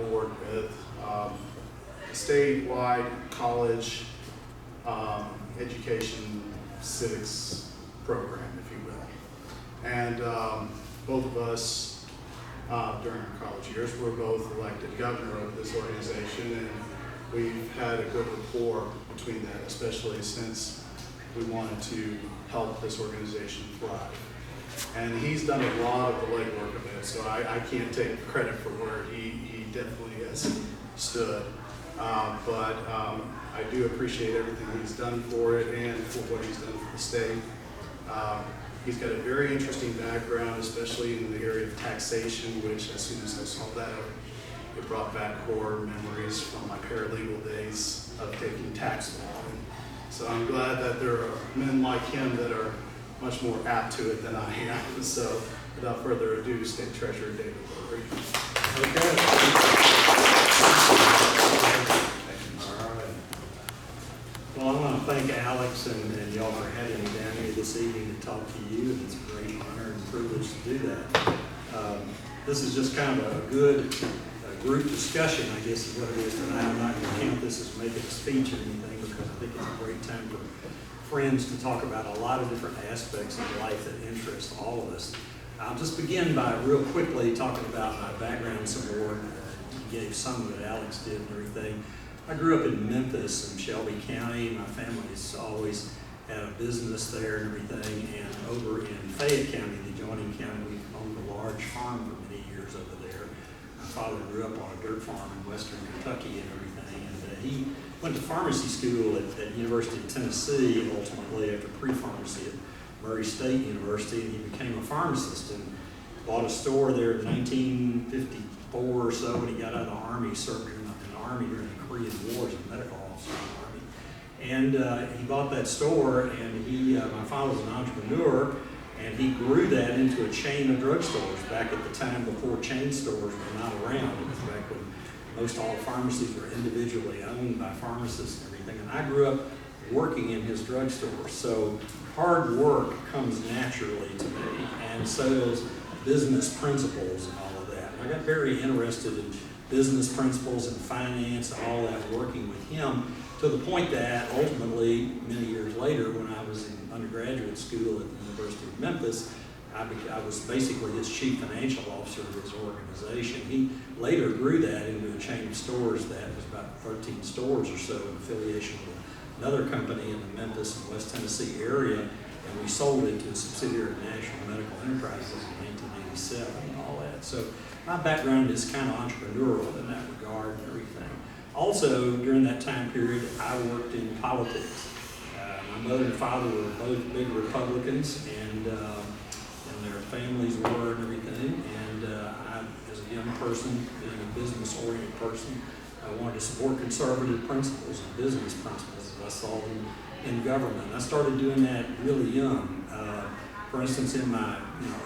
board with a statewide college education civics program, if you will. And both of us, during our college years, were both elected governor of this organization, and we've had a good rapport between that, especially since we wanted to help this organization thrive. And he's done a lot of the legwork of it, so I can't take credit for where he definitely has stood. But I do appreciate everything he's done for it and for what he's done for the state. He's got a very interesting background, especially in the area of taxation, which as soon as I saw that, it brought back core memories from my paralegal days of taking tax law. And so I'm glad that there are men like him that are much more apt to it than I am. So without further ado, State Treasurer David Lillard. Okay. All right. Well, I want to thank Alex and y'all for having me down here this evening to talk to you. And it's a great honor and privilege to do that. This is just kind of a good group discussion, I guess is what it is tonight. I'm not going to count this as making a speech or anything, because I think it's a great time for friends to talk about a lot of different aspects of life that interest all of us. I'll just begin by real quickly talking about my background some more. You gave some of it, Alex did, and everything. I grew up in Memphis in Shelby County. My family's always had a business there and everything. And over in Fayette County, the adjoining county, we owned a large farm for many years over there. My father grew up on a dirt farm in western Kentucky and everything. And he went to pharmacy school at University of Tennessee, and ultimately after pre-pharmacy at Murray State University, and he became a pharmacist and bought a store there in 1954 or so. When he got out of the Army, he served in the Army during the Korean War as a medical officer in the Army. And he bought that store, and my father was an entrepreneur, and he grew that into a chain of drugstores back at the time before chain stores were not around. It was back when most all pharmacies were individually owned by pharmacists and everything. And I grew up working in his drugstore. So hard work comes naturally to me, and so does business principles and all of that. I got very interested in business principles and finance and all that, working with him, to the point that ultimately, many years later, when I was in undergraduate school at the University of Memphis, I was basically his chief financial officer of his organization. He later grew that into a chain of stores that was about 13 stores or so in affiliation with another company in the Memphis and West Tennessee area, and we sold it to a subsidiary of National Medical Enterprises in 1987 and all that. So my background is kind of entrepreneurial in that regard and everything. Also, during that time period, I worked in politics. My mother and father were both big Republicans, and their families were and everything. And I, as a young person, being a business-oriented person, I wanted to support conservative principles and business principles as I saw them in government. I started doing that really young. For instance, in my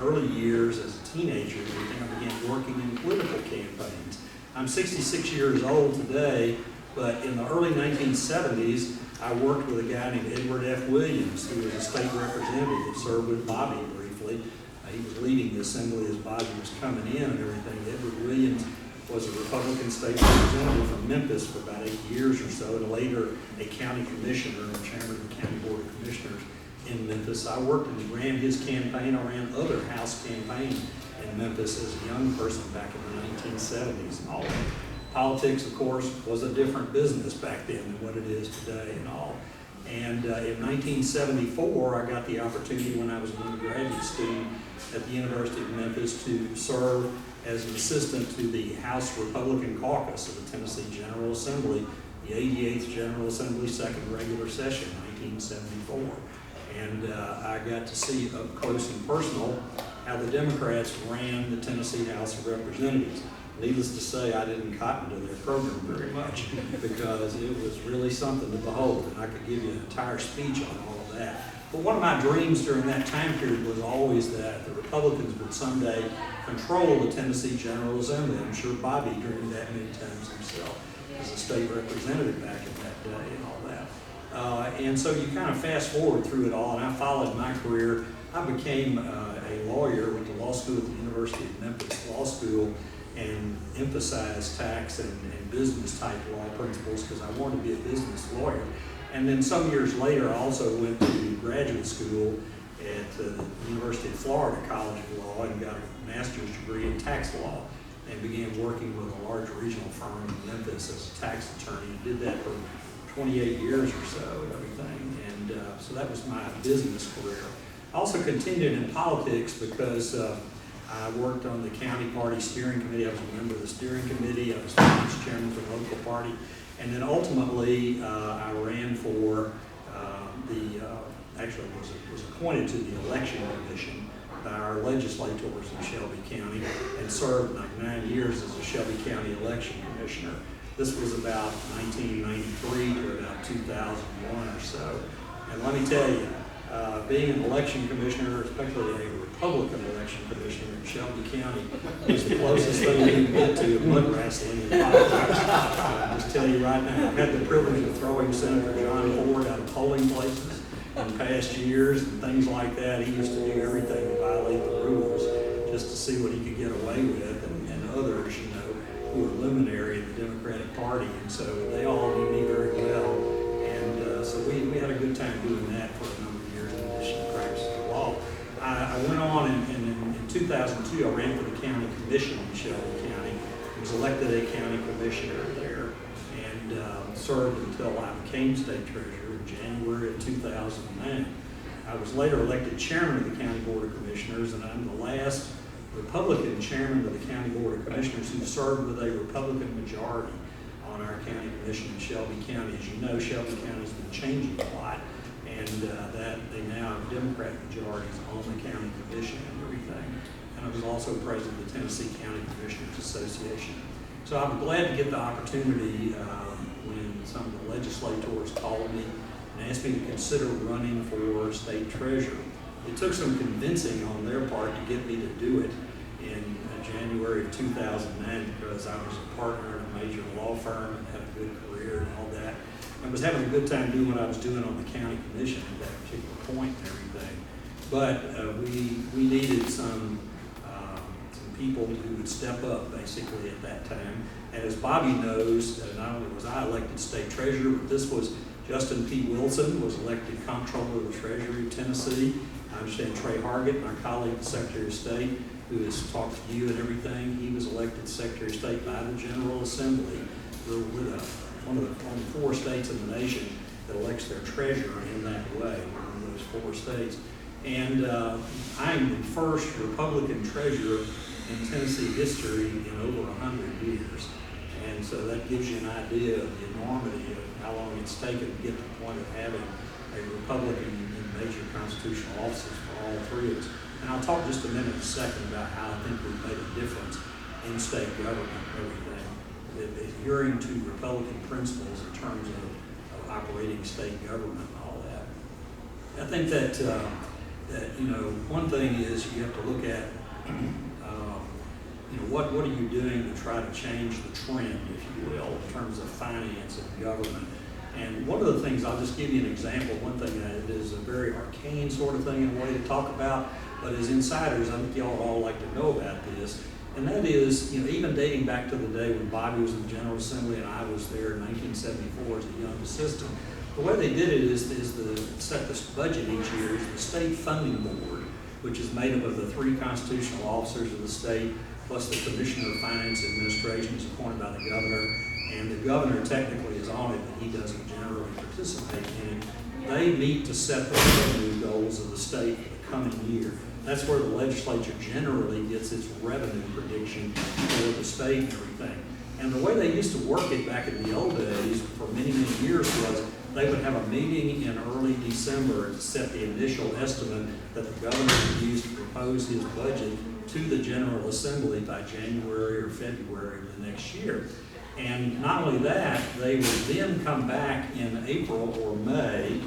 early years as a teenager, I began working in political campaigns. I'm 66 years old today, but in the early 1970s, I worked with a guy named Edward F. Williams, who was a state representative that served with Bobby briefly. He was leading the assembly as Bobby was coming in and everything. Edward Williams was a Republican state representative from Memphis for about 8 years or so, and later a county commissioner and chairman of the County Board of Commissioners in Memphis. I worked and ran his campaign. I ran other House campaigns in Memphis as a young person back in the 1970s and all that. Politics, of course, was a different business back then than what it is today and all. And in 1974, I got the opportunity when I was an undergraduate student at the University of Memphis to serve as an assistant to the House Republican Caucus of the Tennessee General Assembly, the 88th General Assembly, second regular session, 1974. And I got to see up close and personal how the Democrats ran the Tennessee House of Representatives. Needless to say, I didn't cotton to their program very much because it was really something to behold, and I could give you an entire speech on all of that. But one of my dreams during that time period was always that the Republicans would someday control the Tennessee General Assembly. I'm sure Bobby dreamed that many times himself as a state representative back in that day and all that. And so you kind of fast forward through it all, and I followed my career. I became a lawyer, went to law school at the University of Memphis Law School, and emphasize tax and business type law principles because I wanted to be a business lawyer. And then some years later, I also went to graduate school at the University of Florida College of Law and got a master's degree in tax law and began working with a large regional firm in Memphis as a tax attorney and did that for 28 years or so and everything. And so that was my business career. I also continued in politics because I worked on the county party steering committee. I was a member of the steering committee. I was finance chairman for the local party. And then ultimately, I ran for actually was appointed to the election commission by our legislators in Shelby County and served like 9 years as a Shelby County election commissioner. This was about 1993 to about 2001 or so. And let me tell you, being an election commissioner, especially a Republican election commissioner in Shelby County, is the closest thing you can get to mud wrestling in politics. I'll just tell you right now, I've had the privilege of throwing Senator John Ford out of polling places in past years and things like that. He used to do everything to violate the rules just to see what he could get away with, and others, you know, who are luminary in the Democratic Party, and so they all knew me very well. And so we had a good time doing that for a number of years in addition to practicing law. I went on and in 2002 I ran for the county commission in Shelby County. I was elected a county commissioner there and served until I became state treasurer in January of 2009. I was later elected chairman of the county board of commissioners, and I'm the last Republican chairman of the county board of commissioners who served with a Republican majority on our county commission in Shelby County. As you know, Shelby County has been changing a lot, and that they now have Democrat majorities on the county commission and everything. And I was also president of the Tennessee County Commissioners Association. So I'm glad to get the opportunity when some of the legislators called me and asked me to consider running for state treasurer. It took some convincing on their part to get me to do it in January of 2009 because I was a partner in a major law firm and had a good career and all that. I was having a good time doing what I was doing on the county commission at that particular point and everything. But we needed some people who would step up basically at that time. And as Bobby knows, not only was I elected state treasurer, but this was Justin P. Wilson was elected comptroller of the Treasury of Tennessee. I understand Trey Hargett, my colleague, the Secretary of State, who has talked to you and everything, he was elected Secretary of State by the General Assembly. We're one of the only 4 states in the nation that elects their treasurer in that way, one of those 4 states. And I'm the first Republican treasurer in Tennessee history in over 100 years. And so that gives you an idea of the enormity of how long it's taken to get to the point of having a Republican in major constitutional offices for all 3 of us. And I'll talk just a minute, a second, about how I think we've made a difference in state government and everything, adhering to Republican principles in terms of operating state government and all that. I think that, you know, one thing is you have to look at, you know, what are you doing to try to change the trend, if you will, in terms of finance and government. And one of the things, I'll just give you an example, one thing that is a very arcane sort of thing in a way to talk about, but as insiders, I think y'all all like to know about this, and that is, you know, even dating back to the day when Bobby was in the General Assembly and I was there in 1974 as a young assistant, the way they did it is to set this budget each year is the State Funding Board, which is made up of the 3 constitutional officers of the state, plus the Commissioner of Finance Administration is appointed by the governor, and the governor technically is on it, but he doesn't generally participate in it. They meet to set the revenue goals of the state for the coming year. That's where the legislature generally gets its revenue prediction for the state and everything. And the way they used to work it back in the old days for many, many years was they would have a meeting in early December to set the initial estimate that the governor would use to propose his budget to the General Assembly by January or February of the next year. And not only that, they would then come back in April or May,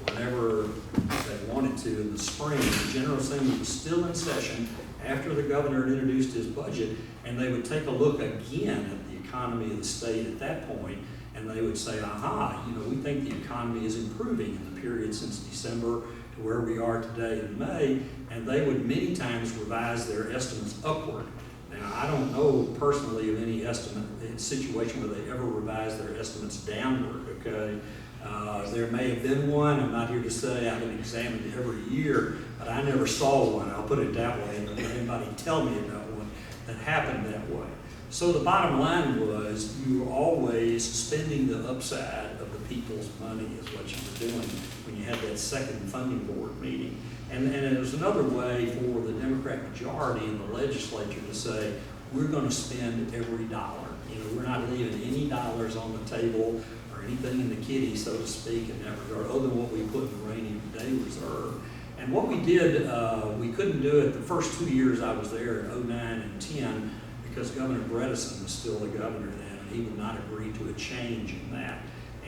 whenever they wanted to in the spring. The General Assembly was still in session after the governor had introduced his budget, and they would take a look again at the economy of the state at that point, and they would say, aha, you know, we think the economy is improving in the period since December to where we are today in May, and they would many times revise their estimates upward. Now, Now, I don't know personally of any situation where they ever revised their estimates downward, okay? There may have been one. I'm not here to say I haven't examined it every year, but I never saw one. I'll put it that way, and don't let anybody tell me about one that happened that way. So the bottom line was you were always spending the upside of the people's money is what you were doing when you had that second funding board meeting. And it was another way for the Democrat majority in the legislature to say, we're going to spend every dollar. You know, we're not leaving any dollars on the table or anything in the kitty, so to speak, in that regard, other than what we put in the rainy day reserve. And what we did, we couldn't do it the first 2 years I was there in 09 and 10 because Governor Bredesen was still the governor then, and he would not agree to a change in that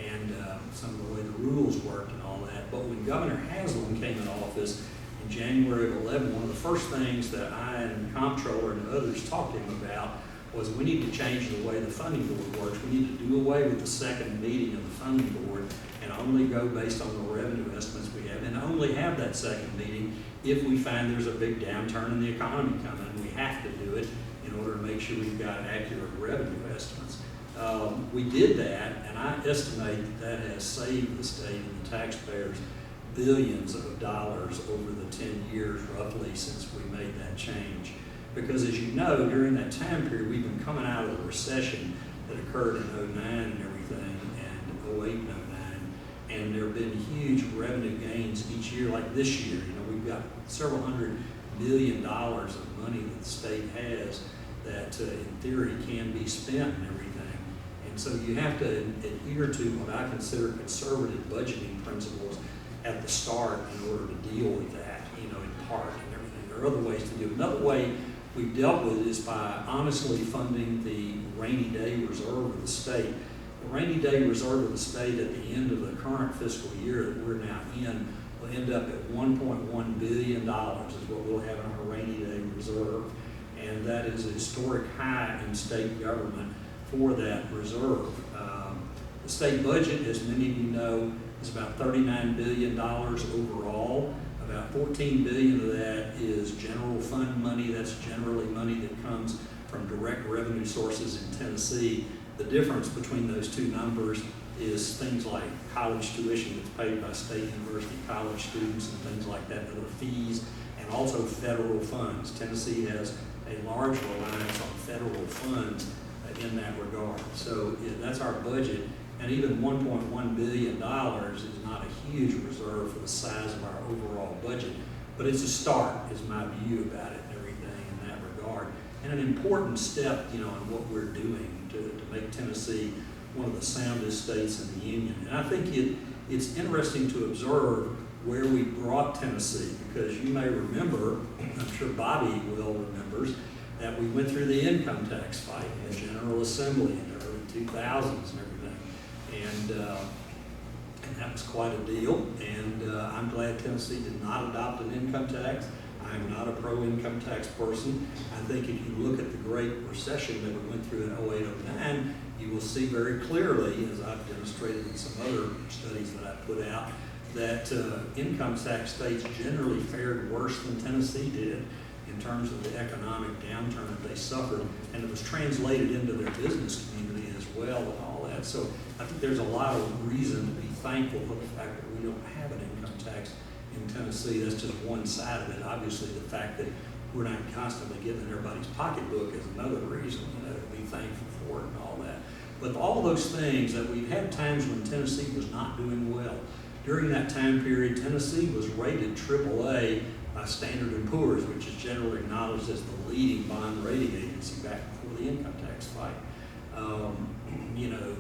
and some of the way the rules worked and all that. But when Governor Haslam came in office in January of 11, one of the first things that I and the comptroller and others talked to him about was we need to change the way the funding board works. We need to do away with the second meeting of the funding board and only go based on the revenue estimates we have, and only have that second meeting if we find there's a big downturn in the economy coming. We have to do it in order to make sure we've got accurate revenue estimates. We did that, and I estimate that has saved the state and the taxpayers billions of dollars over the 10 years roughly since we made that change. Because as you know, during that time period, we've been coming out of the recession that occurred in 09 and everything, and 08 and 09, and there have been huge revenue gains each year, like this year. You know, we've got several $100 billion of money that the state has that in theory can be spent and everything. And so you have to adhere to what I consider conservative budgeting principles at the start in order to deal with that, you know, in part and everything. There are other ways to do it. Another way we've dealt with it is by honestly funding the rainy day reserve of the state. The rainy day reserve of the state at the end of the current fiscal year that we're now in will end up at $1.1 billion is what we'll have in our rainy day reserve. And that is a historic high in state government for that reserve. The state budget, as many of you know, is about $39 billion overall. About $14 billion of that is general fund money. That's generally money that comes from direct revenue sources in Tennessee. The difference between those two numbers is things like college tuition that's paid by state university college students and things like that, other fees, and also federal funds. Tennessee has a large reliance on federal funds in that regard. So that's our budget, and even $1.1 billion is not a huge reserve for the size of our overall budget, but it's a start, is my view about it and everything in that regard, and an important step, you know, in what we're doing to make Tennessee one of the soundest states in the union. And I think it's interesting to observe where we brought Tennessee, because you may remember, I'm sure Bobby will remembers, that we went through the income tax fight in the General Assembly in the early 2000s and everything. And that was quite a deal. And I'm glad Tennessee did not adopt an income tax. I'm not a pro-income tax person. I think if you look at the Great Recession that we went through in 08-09, you will see very clearly, as I've demonstrated in some other studies that I put out, that income tax states generally fared worse than Tennessee did in terms of the economic downturn that they suffered, and it was translated into their business community as well and all that. So I think there's a lot of reason to be thankful for the fact that we don't have an income tax in Tennessee. That's just one side of it. Obviously, the fact that we're not constantly getting in everybody's pocketbook is another reason, you know, to be thankful for it and all that. But all those things that we've had times when Tennessee was not doing well. During that time period, Tennessee was rated AAA by Standard & Poor's, which is generally acknowledged as the leading bond rating agency back before the income tax fight. You know,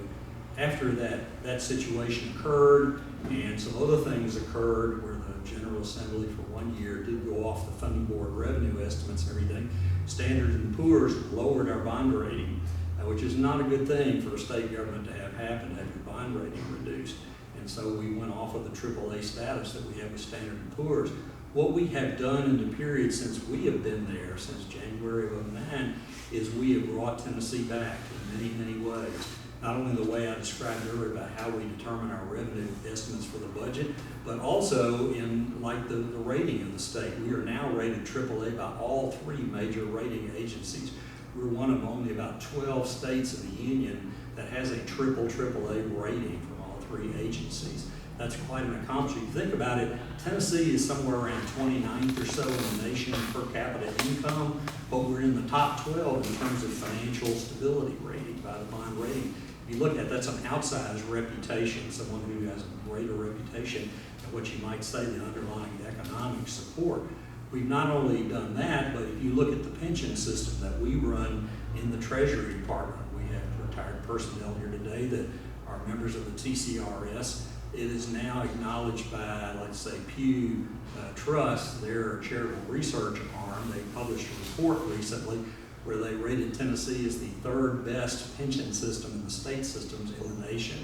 after that situation occurred and some other things occurred where the General Assembly for 1 year did go off the funding board revenue estimates and everything, Standard & Poor's lowered our bond rating, which is not a good thing for a state government to have happen, to have your bond rating reduced. And so we went off of the AAA status that we have with Standard & Poor's. What we have done in the period since we have been there, since January of 09, is we have brought Tennessee back in many, many ways. Not only the way I described earlier about how we determine our revenue estimates for the budget, but also in like the rating of the state. We are now rated AAA by all three major rating agencies. We're one of only about 12 states in the union that has a AAA rating from all three agencies. That's quite an accomplishment. If you think about it, Tennessee is somewhere around 29th or so in the nation per capita income, but we're in the top 12 in terms of financial stability rating by the bond rating. If you look at that's an outsized reputation, someone who has a greater reputation than what you might say the underlying economic support. We've not only done that, but if you look at the pension system that we run in the Treasury Department, we have retired personnel here today that are members of the TCRS. It is now acknowledged by, let's say, Pew Trust, their charitable research arm. They published a report recently where they rated Tennessee as the third best pension system in the state systems in the nation.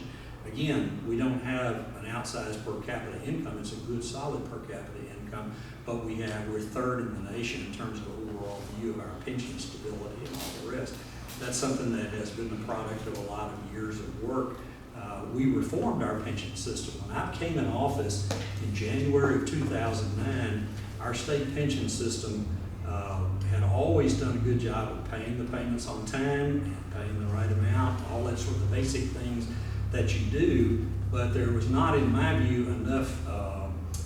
Again, we don't have an outsized per capita income. It's a good, solid per capita income, but we're third in the nation in terms of overall view of our pension stability and all the rest. That's something that has been the product of a lot of years of work. We reformed our pension system. When I came in office in January of 2009, our state pension system had always done a good job of paying the payments on time and paying the right amount, all that sort of basic things that you do, but there was not, in my view, enough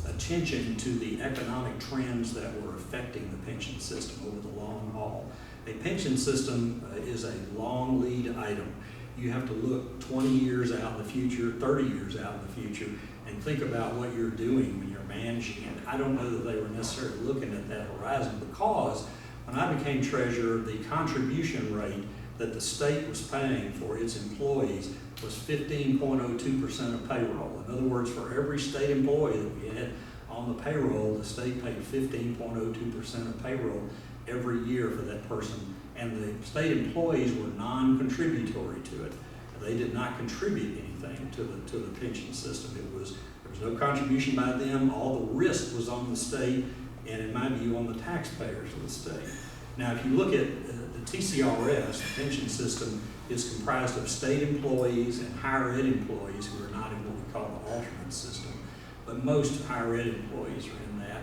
attention to the economic trends that were affecting the pension system over the long haul. A pension system is a long lead item. You have to look 20 years out in the future, 30 years out in the future, and think about what you're doing when you're managing it. I don't know that they were necessarily looking at that horizon, because when I became treasurer, the contribution rate that the state was paying for its employees was 15.02% of payroll. In other words, for every state employee that we had on the payroll, the state paid 15.02% of payroll every year for that person. And the state employees were non-contributory to it. They did not contribute anything to the pension system. There was no contribution by them. All the risk was on the state, and in my view, on the taxpayers of the state. Now, if you look at the TCRS, the pension system is comprised of state employees and higher ed employees who are not in what we call the alternate system. But most higher ed employees are in that,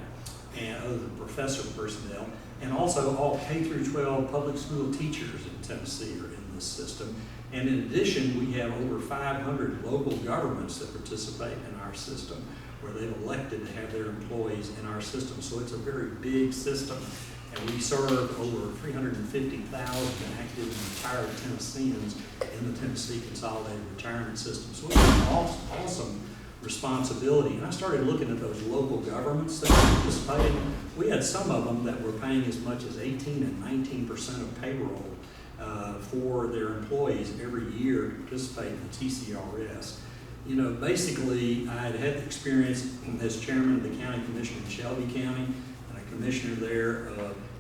and other than professor personnel. And also all K through 12 public school teachers in Tennessee are in this system. And in addition, we have over 500 local governments that participate in our system, where they've elected to have their employees in our system. So it's a very big system. And we serve over 350,000 active and retired Tennesseans in the Tennessee Consolidated Retirement System. So it's an awesome responsibility. And I started looking at those local governments that participated. We had some of them that were paying as much as 18 and 19% of payroll for their employees every year to participate in the TCRS. You know, basically, I had had experience as chairman of the county commission in Shelby County and a commissioner there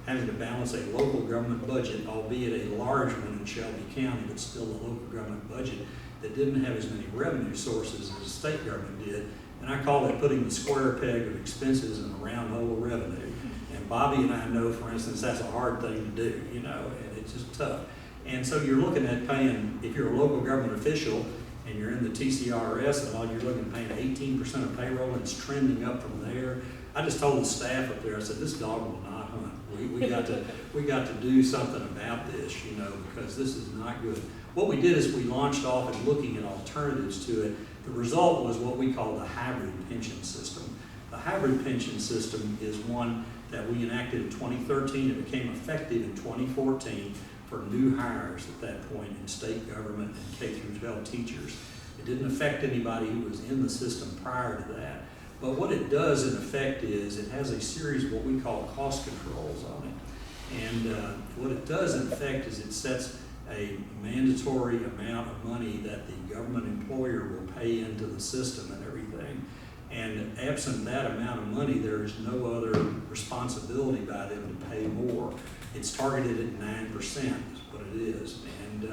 having to balance a local government budget, albeit a large one in Shelby County, but still a local government budget that didn't have as many revenue sources as the state government did. And I call it putting the square peg of expenses in a round hole of revenue. And Bobby and I know, for instance, that's a hard thing to do, you know, and it's just tough. And so you're looking at paying, if you're a local government official and you're in the TCRS and all, you're looking at paying 18% of payroll, and it's trending up from there. I just told the staff up there, I said, this dog will not hunt. We got to do something about this, you know, because this is not good. What we did is we launched off and looking at alternatives to it. The result was what we call the hybrid pension system. The hybrid pension system is one that we enacted in 2013. It became effective in 2014 for new hires at that point in state government and K through 12 teachers. It didn't affect anybody who was in the system prior to that. But what it does in effect is it has a series of what we call cost controls on it. And what it does in effect is it sets a mandatory amount of money that the government employer will pay into the system and everything. And absent that amount of money, there is no other responsibility by them to pay more. It's targeted at 9% is what it is, and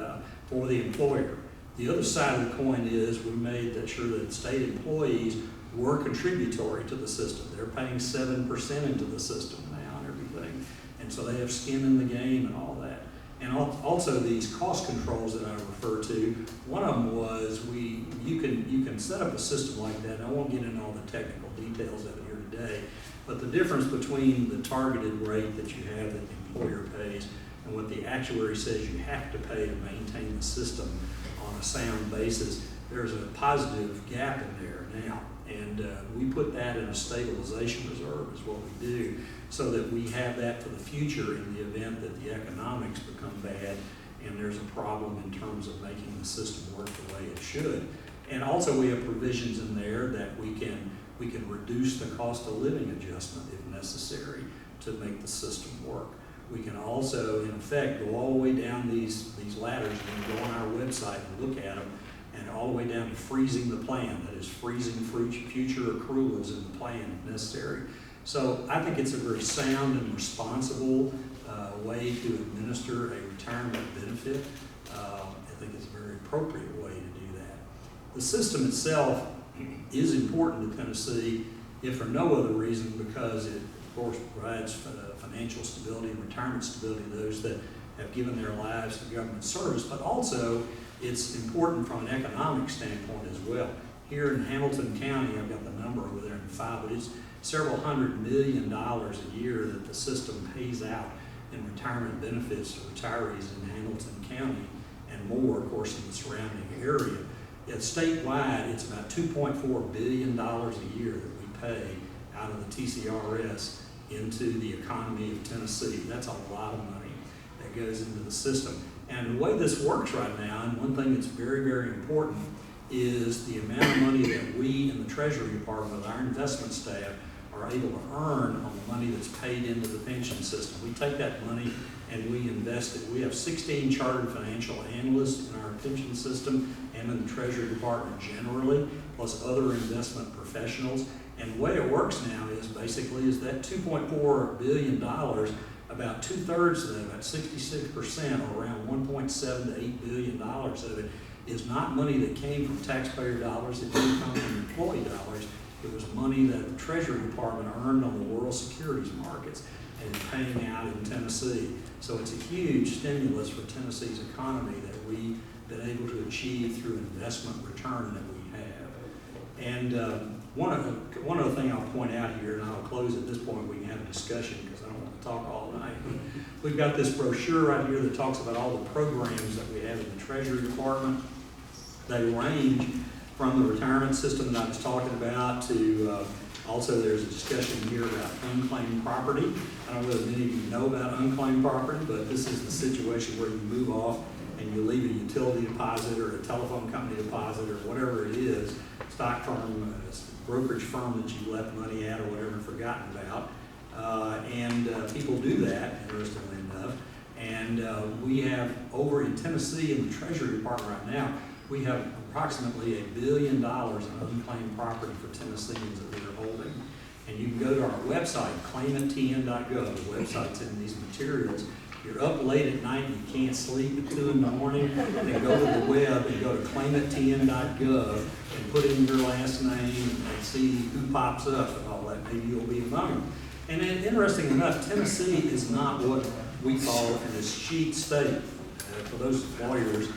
for the employer. The other side of the coin is we made sure that state employees were contributory to the system. They're paying 7% into the system now and everything. And so they have skin in the game and all that. And also these cost controls that I refer to, one of them was you can set up a system like that. And I won't get into all the technical details of it here today, but the difference between the targeted rate that you have that the employer pays and what the actuary says you have to pay to maintain the system on a sound basis, there's a positive gap in there now. And we put that in a stabilization reserve is what we do, so that we have that for the future in the event that the economics become bad and there's a problem in terms of making the system work the way it should. And also we have provisions in there that we can reduce the cost of living adjustment if necessary to make the system work. We can also, in effect, go all the way down these ladders and go on our website and look at them, and all the way down to freezing the plan, that is freezing future accruals in the plan if necessary. So I think it's a very sound and responsible way to administer a retirement benefit. I think it's a very appropriate way to do that. The system itself is important to Tennessee, if for no other reason, because it, of course, provides financial stability and retirement stability to those that have given their lives to government service, but also it's important from an economic standpoint as well. Here in Hamilton County, I've got the number over there in the file, but it's several $100 million a year that the system pays out in retirement benefits to retirees in Hamilton County, and more, of course, in the surrounding area. Yet statewide, it's about $2.4 billion a year that we pay out of the TCRS into the economy of Tennessee. That's a lot of money that goes into the system. And the way this works right now, and one thing that's very, very important, is the amount of money that we in the Treasury Department with our investment staff are able to earn on the money that's paid into the pension system. We take that money and we invest it. We have 16 chartered financial analysts in our pension system and in the Treasury Department generally, plus other investment professionals. And the way it works now is basically is that $2.4 billion, about 2/3 of that, about 66%, or around $1.7 to $8 billion of it, is not money that came from taxpayer dollars, it didn't come from employee dollars. It was money that the Treasury Department earned on the world securities markets and paying out in Tennessee. So it's a huge stimulus for Tennessee's economy that we've been able to achieve through investment return that we have. And one other thing I'll point out here, and I'll close at this point, we can have a discussion because I don't want to talk all night. We've got this brochure right here that talks about all the programs that we have in the Treasury Department. They range from the retirement system that I was talking about to also there's a discussion here about unclaimed property. I don't know whether many of you know about unclaimed property, but this is the situation where you move off and you leave a utility deposit or a telephone company deposit or whatever it is, stock firm, brokerage firm that you left money at or whatever and forgotten about. People do that, interestingly enough. And we have over in Tennessee in the Treasury Department right now, we have approximately $1 billion in unclaimed property for Tennesseans that we are holding. And you can go to our website, claimantn.gov. The website's in these materials. You're up late at night and you can't sleep at 2 in the morning, then go to the web and go to claimantn.gov and put in your last name and see who pops up and all that. Maybe you'll be among them. And then, interestingly enough, Tennessee is not what we call an escheat state. For those lawyers,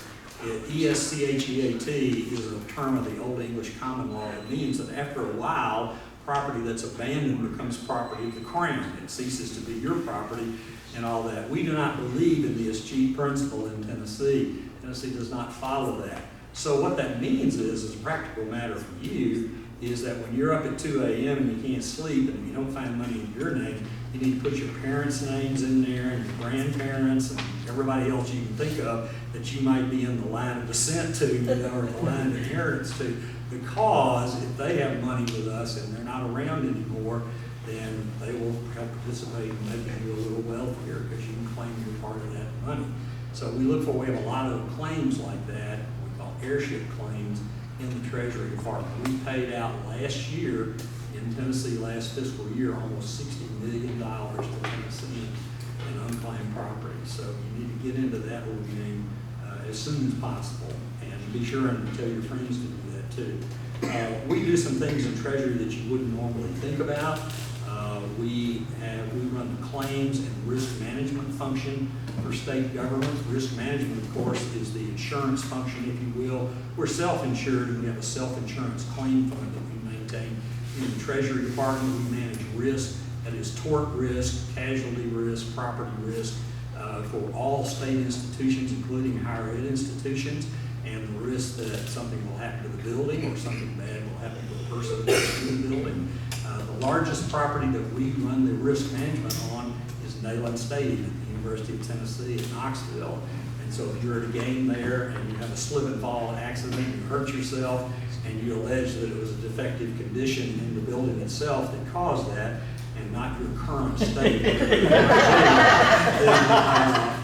ESCHEAT is a term of the Old English common law. It means that after a while, property that's abandoned becomes property of the Crown. It ceases to be your property and all that. We do not believe in the escheat principle in Tennessee. Tennessee does not follow that. So what that means is, as a practical matter for you, is that when you're up at 2 a.m. and you can't sleep and you don't find money in your name, you need to put your parents' names in there and your grandparents and everybody else you can think of that you might be in the line of descent to, or the line of inheritance to, because if they have money with us and they're not around anymore, then they will help participate in making you a little wealthier because you can claim your part of that money. So we have a lot of claims like that, we call airship claims, in the Treasury Department. We paid out last year in Tennessee, last fiscal year, almost $60 million to Tennessee in unclaimed property. So you need to get into that whole game as soon as possible, and be sure and tell your friends to do that too. We do some things in Treasury that you wouldn't normally think about. We run the claims and risk management function for state government. Risk management, of course, is the insurance function, if you will. We're self-insured, and we have a self-insurance claim fund that we maintain. In the Treasury Department, we manage risk, that is tort risk, casualty risk, property risk, for all state institutions, including higher ed institutions, and the risk that something will happen to the building or something bad will happen to a person in the building. The largest property that we run the risk management on is Nighside Stadium at the University of Tennessee at Knoxville. And so if you're at a game there and you have a slip and fall accident, you hurt yourself, and you allege that it was a defective condition in the building itself that caused that, and not your current state, then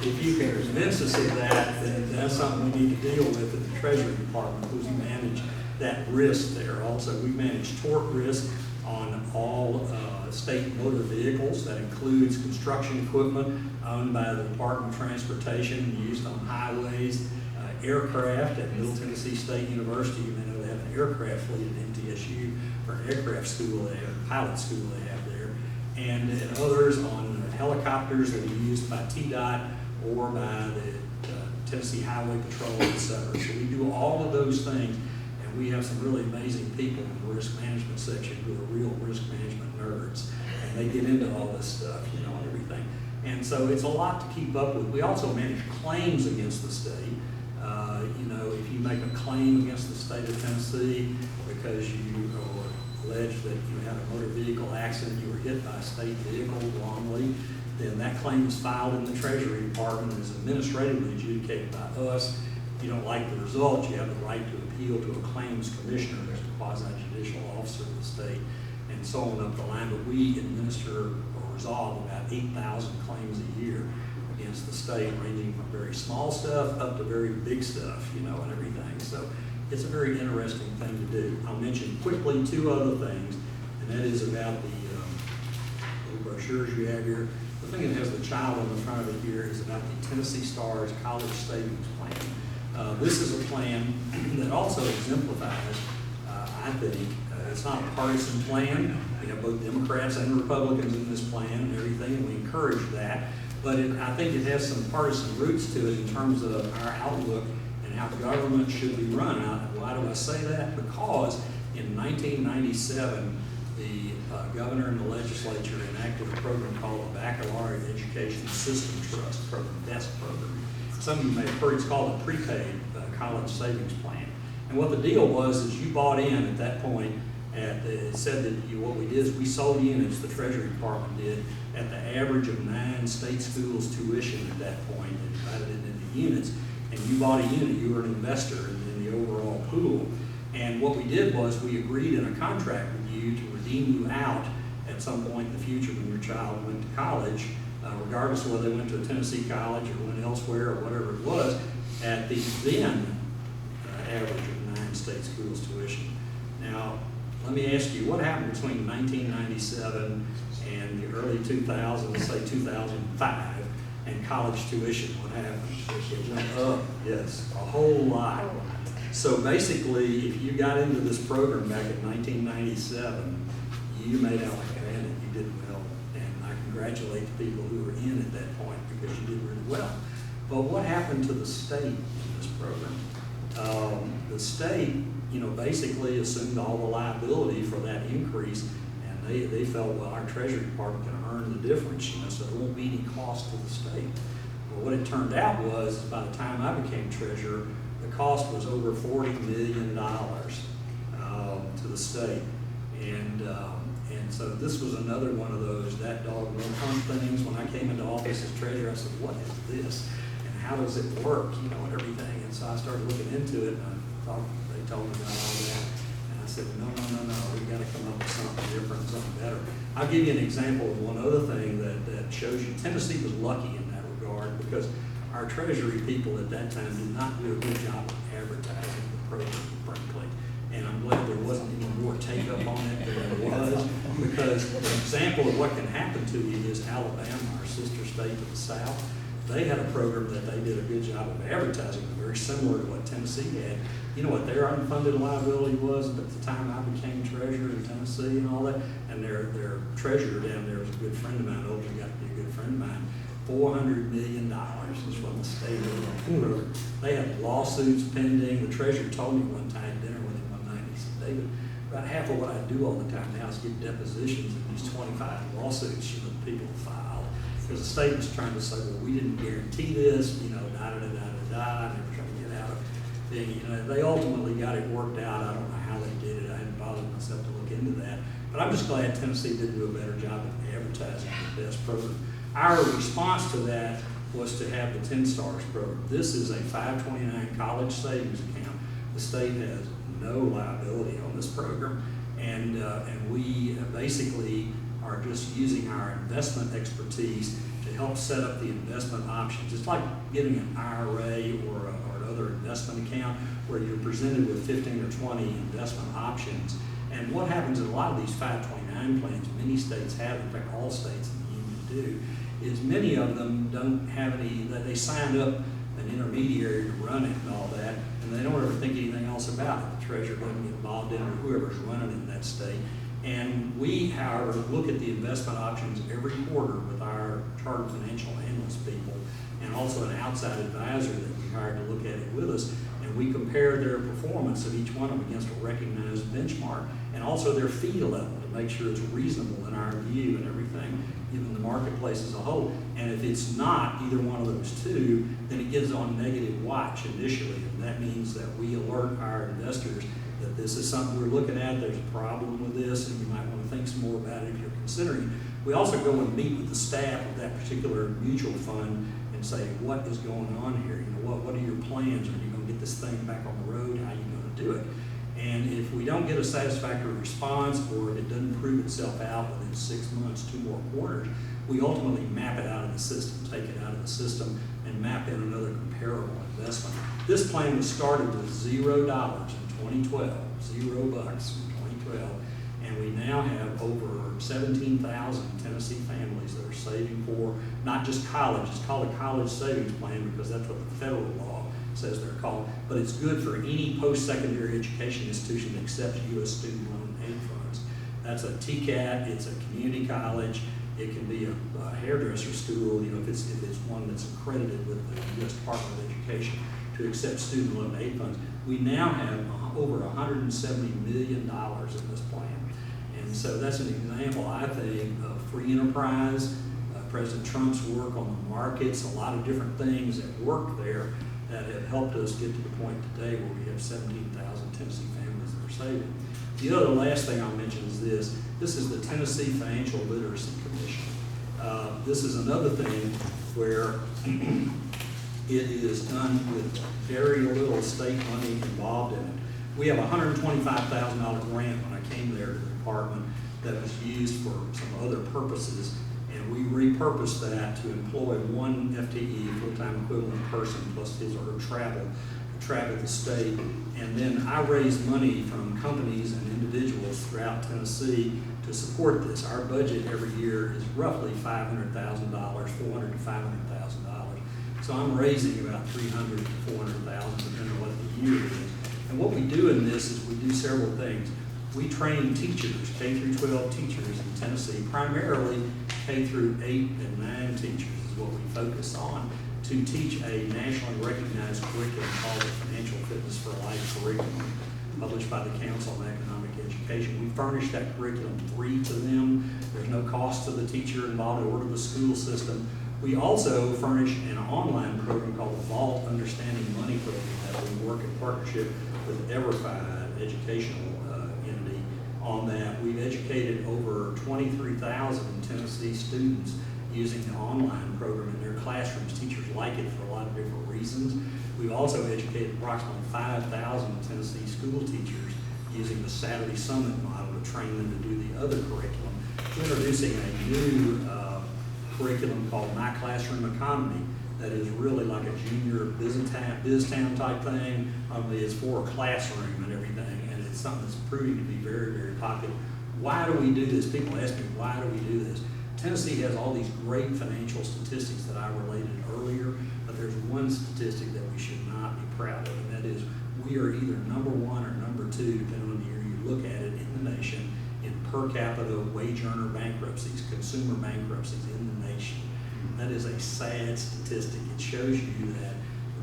if you can convince us of that, then that's something we need to deal with at the Treasury Department, because we manage that risk there. Also, we manage tort risk on all state motor vehicles. That includes construction equipment owned by the Department of Transportation and used on highways, aircraft at Middle Tennessee State University. You may know they have an aircraft fleet at MTSU for an aircraft school they have, pilot school they have there, and others on helicopters that are used by TDOT or by the Tennessee Highway Patrol, etc. So we do all of those things, and we have some really amazing people in the risk management section who are real risk management nerds, and they get into all this stuff, you know, and everything. And so it's a lot to keep up with. We also manage claims against the state. You know, if you make a claim against the state of Tennessee because you allege that you had a motor vehicle accident, you were hit by a state vehicle wrongly, then that claim is filed in the Treasury Department and is administratively adjudicated by us. If you don't like the result, you have the right to appeal to a claims commissioner, who's a quasi-judicial officer of the state, and so on up the line. But we administer or resolve about 8,000 claims a year against the state, ranging from very small stuff up to very big stuff, you know, and everything. So it's a very interesting thing to do. I'll mention quickly two other things, and that is about the little brochures you have here. The thing that has the child on the front of it here is about the Tennessee Stars College Savings Plan. This is a plan that also exemplifies, I think, it's not a partisan plan. We have both Democrats and Republicans in this plan and everything, and we encourage that. But I think it has some partisan roots to it in terms of our outlook and how government should be run. Why do I say that? Because in 1997, the governor and the legislature enacted a program called the Baccalaureate Education System Trust Program, BEST program. Some of you may have heard it's called a prepaid college savings plan. And what the deal was is you bought in at that point, it said that what we did is we sold units, the Treasury Department did, at the average of 9 state schools tuition at that point, and divided it into units. And you bought a unit, you were an investor in the overall pool. And what we did was we agreed in a contract with you to redeem you out at some point in the future when your child went to college, regardless of whether they went to a Tennessee college or went elsewhere or whatever it was, at the then average of 9 state schools tuition. Now, let me ask you, what happened between 1997 and the early 2000s, say 2005, and college tuition? What happened? It went up, yes, a whole lot. So basically, if you got into this program back in 1997, you made out like a bandit. You did well, and I congratulate the people who were in at that point because you did really well. But what happened to the state in this program? The state, you know, basically assumed all the liability for that increase, and they felt, well, our Treasury Department can earn the difference, you know, so there won't be any cost to the state. Well, what it turned out was, by the time I became treasurer, the cost was over $40 million to the state. And so this was another one of those that dog no hunt things. When I came into office as treasurer, I said, what is this? And how does it work, you know, and everything. And so I started looking into it, and I thought they told me about all that. And I said, no, we've got to come up with something different, something better. I'll give you an example of one other thing that shows you Tennessee was lucky in that regard, because our treasury people at that time did not do a good job of advertising the program, frankly. And I'm glad there wasn't any more take-up on it than there was, because an example of what can happen to you is Alabama, our sister state to the south. They had a program that they did a good job of advertising, very similar to what Tennessee had. You know what their unfunded liability was at the time I became treasurer in Tennessee and all that? And their treasurer down there was a good friend of mine, Older got to be a good friend of mine. $400 million is from the state of Lillard. They had lawsuits pending. The treasurer told me one time at dinner with him one night, he said, David, about half of what I do all the time now is give depositions in these 25 lawsuits, you know, people filed. because the state was trying to say, well, we didn't guarantee this, you know, and they were trying to get out of being, you know, they ultimately got it worked out. I don't know how they did it. I hadn't bothered myself to look into that. But I'm just glad Tennessee did do a better job of advertising the best program. Our response to that was to have the 10 Stars program. This is a 529 college savings account. The state has no liability on this program, and we basically are just using our investment expertise to help set up the investment options. It's like getting an IRA or another investment account where you're presented with 15 or 20 investment options. And what happens in a lot of these 529 plans, many states have, in fact all states in the union do, is many of them don't have any, they signed up an intermediary to run it and all that, and they don't ever think anything else about it. The treasurer doesn't get involved in it, or whoever's running in that state. And we, however, look at the investment options every quarter with our chartered financial analyst people, and also an outside advisor that we hired to look at it with us. And we compare their performance of each one of them against a recognized benchmark, and also their fee level to make sure it's reasonable in our view and everything, given the marketplace as a whole. And if it's not either one of those two, then it gets on negative watch initially. And that means that we alert our investors that this is something we're looking at, there's a problem with this, and you might want to think some more about it if you're considering. We also go and meet with the staff of that particular mutual fund and say, what is going on here? You know, what are your plans? Are you going to get this thing back on the road? How are you going to do it? And if we don't get a satisfactory response, or if it doesn't prove itself out within 6 months, 2 more quarters, we ultimately map it out of the system, take it out of the system, and map in another comparable investment. This plan was started with $0 in 2012, $0 in 2012, and we now have over 17,000 Tennessee families that are saving for not just college. It's called a college savings plan because that's what the federal law says they're called, but it's good for any post-secondary education institution that accepts U.S. student loan aid funds. That's a TCAT, it's a community college, it can be a hairdresser school, you know, if it's one that's accredited with the U.S. Department of Education to accept student loan aid funds. We now have over $170 million in this plan. And so that's an example, I think, of free enterprise, President Trump's work on the markets, a lot of different things that work there that have helped us get to the point today where we have 17,000 Tennessee families that are saving. The other last thing I'll mention is this. This is the Tennessee Financial Literacy Commission. This is another thing where it is done with very little state money involved in it. We have a $125,000 grant when I came there to the department that was used for some other purposes, and we repurposed that to employ one FTE, full-time equivalent person, plus his or her travel the state. And then I raised money from companies and individuals throughout Tennessee to support this. Our budget every year is roughly $500,000, $400,000 to $500,000. So I'm raising about $300,000 to $400,000 depending on what the year is. And what we do in this is we do several things. We train teachers, K through 12 teachers in Tennessee, primarily K through 8 and 9 teachers is what we focus on, to teach a nationally recognized curriculum called the Financial Fitness for Life curriculum, published by the Council on Economic Education. We furnish that curriculum free to them. There's no cost to the teacher involved or to the school system. We also furnish an online program called the Vault Understanding Money Program that we work in partnership with Everfi, educational entity, on that. We've educated over 23,000 Tennessee students using the online program in their classrooms. Teachers like it for a lot of different reasons. We've also educated approximately 5,000 Tennessee school teachers using the Saturday Summit model to train them to do the other curriculum. We're introducing a new curriculum called My Classroom Economy that is really like a junior BizTown type thing, only it's for a classroom and everything, and it's something that's proving to be very, very popular. Why do we do this? People ask me, why do we do this? Tennessee has all these great financial statistics that I related earlier, but there's one statistic that we should not be proud of, and that is we are either number 1 or number 2, depending on the year you look at it, in the nation in per capita wage earner bankruptcies, consumer bankruptcies in the nation. That is a sad statistic. It shows you that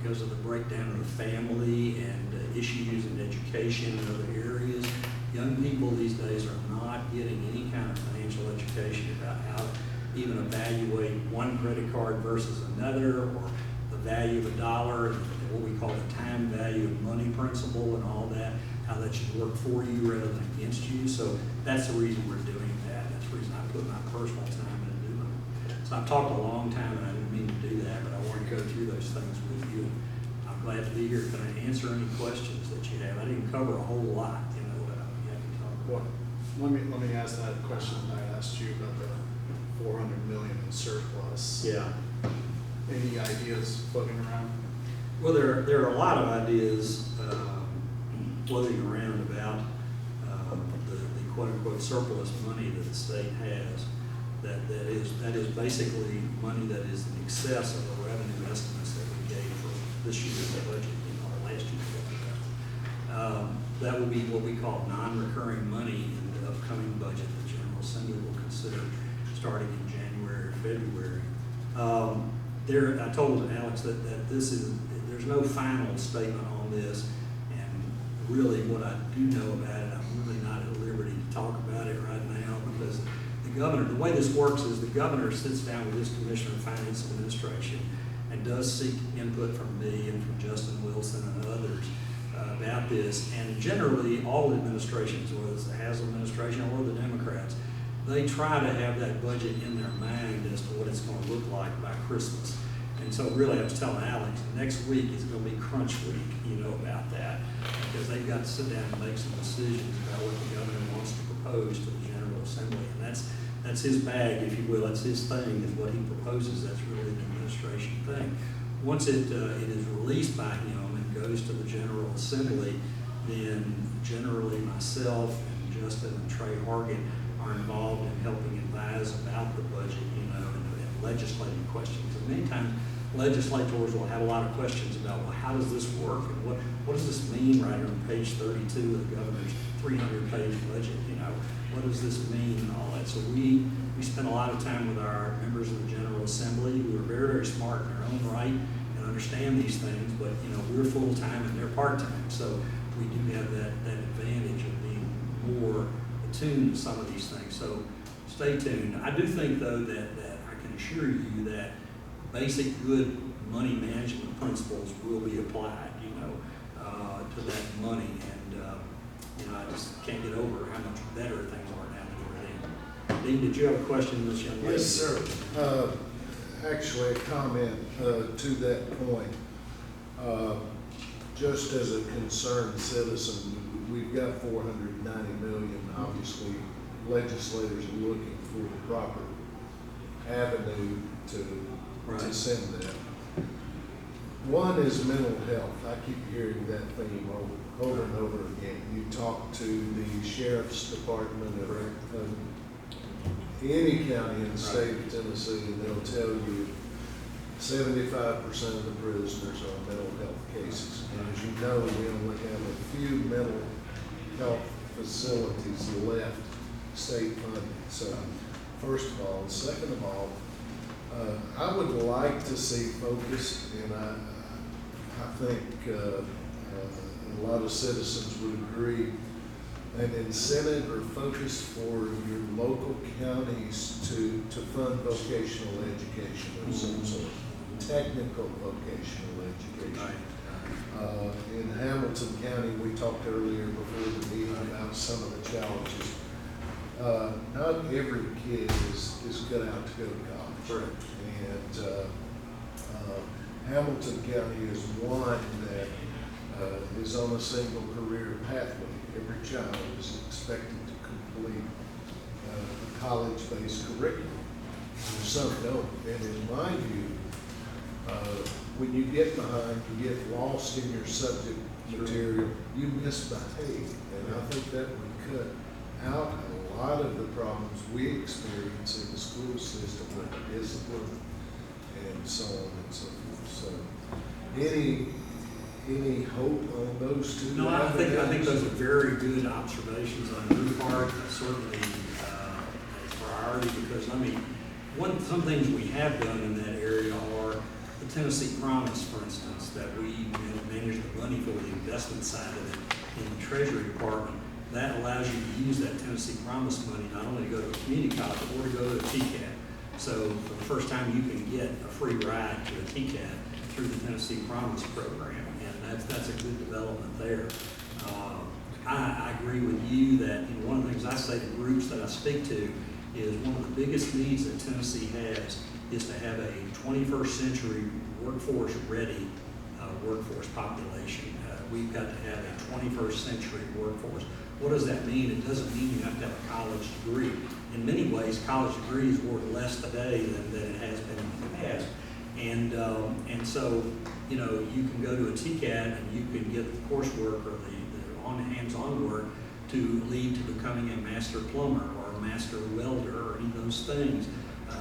because of the breakdown of the family and issues in education and other areas, young people these days are not getting any kind of financial education about how to even evaluate one credit card versus another, or the value of a dollar, and what we call the time value of money principle and all that, how that should work for you rather than against you. So that's the reason we're doing that. That's the reason I put my personal time into doing it. So I've talked a long time, and I didn't mean to do that, but I wanted to go through those things with you. And I'm glad to be here. Can I answer any questions that you have? I didn't cover a whole lot, you know, that you have to talk about. Well, let me ask that question that I asked you about the 400 million in surplus. Yeah. Any ideas floating around? Well, there are a lot of ideas floating around about the quote-unquote surplus money that the state has. That is basically money that is in excess of the revenue estimates that we gave for this year's budget, you know, or last year's budget. That will be what we call non-recurring money in the upcoming budget the General Assembly will consider starting in January or February. I told Alex that there's no final statement on this, and really what I do know about it, I'm really not at liberty to talk about it right now, because the way this works is the governor sits down with his Commissioner of Finance Administration and does seek input from me and from Justin Wilson and others about this. And generally, all administrations, whether it's the Haslam administration or the Democrats, they try to have that budget in their mind as to what it's going to look like by Christmas. And so really, I was telling Alex, next week is going to be crunch week, you know, about that, because they've got to sit down and make some decisions about what the governor wants to propose to the General Assembly. And that's his bag, if you will. That's his thing, is what he proposes. That's really the administration thing. Once it is released by him and goes to the General Assembly, then generally myself and Justin and Trey Hargan are involved in helping advise about the budget, you know, and legislative questions. And many times legislators will have a lot of questions about, well, how does this work? And what does this mean right here on page 32 of the governor's 300-page budget? You know, what does this mean and all that? So we spend a lot of time with our members of the General Assembly, who are very, very smart in their own right and understand these things, but, you know, we're full-time and they're part-time. So we do have that advantage of being more attuned to some of these things. So stay tuned. I do think, though, that I can assure you that basic good money management principles will be applied, you know, to that money. And, you know, I just can't get over how much better things are now than they were then. Dean, did you have a question, this young lady? Yes, sir. Actually, a comment to that point. Just as a concerned citizen, we've got 490 million. Obviously, legislators are looking for the proper avenue to send that. One is mental health. I keep hearing that theme over and over again. You talk to the sheriff's department of any county in the state of Tennessee, and they'll tell you 75% of the prisoners are mental health cases. And as you know, we only have a few mental health facilities left state funded. So first of all. Second of all, I would like to see focus, and I think a lot of citizens would agree, an incentive or focus for your local counties to fund vocational education of some sort, technical vocational education. In Hamilton County, we talked earlier before the meeting about some of the challenges. Not every kid is cut out to go to college. Correct. And Hamilton County is one that is on a single career pathway. Every child is expected to complete a college-based curriculum. Some don't. And in my view, when you get behind, you get lost in your subject material, you misbehave. And I think that would cut out a lot of the problems we experience in the school system with discipline and so on and so forth. So any hope on those two? No, I think those are very good observations on your part. Certainly a priority, because some things we have done in that area are the Tennessee Promise, for instance, that we manage the money for the investment side of it in the Treasury Department. That allows you to use that Tennessee Promise money not only to go to a community college or to go to a TCAP. So for the first time, you can get a free ride to a TCAT through the Tennessee Promise program, and that's a good development there. I agree with you that one of the things I say to groups that I speak to is one of the biggest needs that Tennessee has is to have a 21st century workforce ready workforce population. We've got to have a 21st century workforce. What does that mean? It doesn't mean you have to have a college degree. In many ways, college degree is worth less today than it has been in the past. And so, you can go to a TCAT and you can get the coursework or the hands-on work to lead to becoming a master plumber or a master welder or any of those things.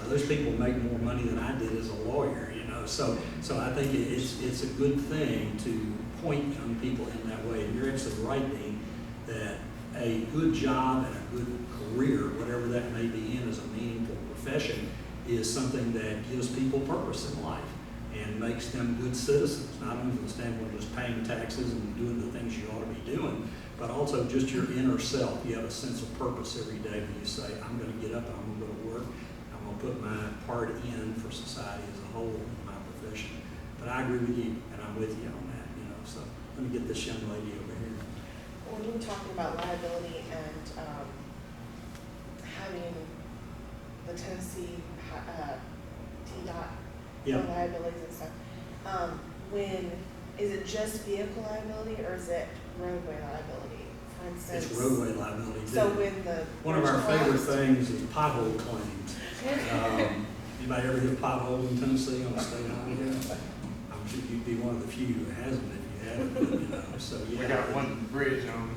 Those people make more money than I did as a lawyer, So I think it's a good thing to point young people in that way. And you're absolutely right, Dean, that a good job and a good career, whatever that may be in as a meaningful profession, is something that gives people purpose in life and makes them good citizens, not only from the standpoint of just paying taxes and doing the things you ought to be doing, but also just your inner self. You have a sense of purpose every day when you say, I'm going to get up and I'm going to go to work. I'm going to put my part in for society as a whole in my profession. But I agree with you, and I'm with you on that, So let me get this young lady over here. When you were talking about liability and having the Tennessee TDOT Yeah. for liabilities and stuff, is it just vehicle liability or is it roadway liability? For instance, It's roadway liability too. So when the One of our bridge favorite collapsed- things is pothole claims. Anybody ever hit a pothole in Tennessee on the state highway? I'm sure you'd be one of the few who hasn't if you haven't, but, so yeah. We got one bridge on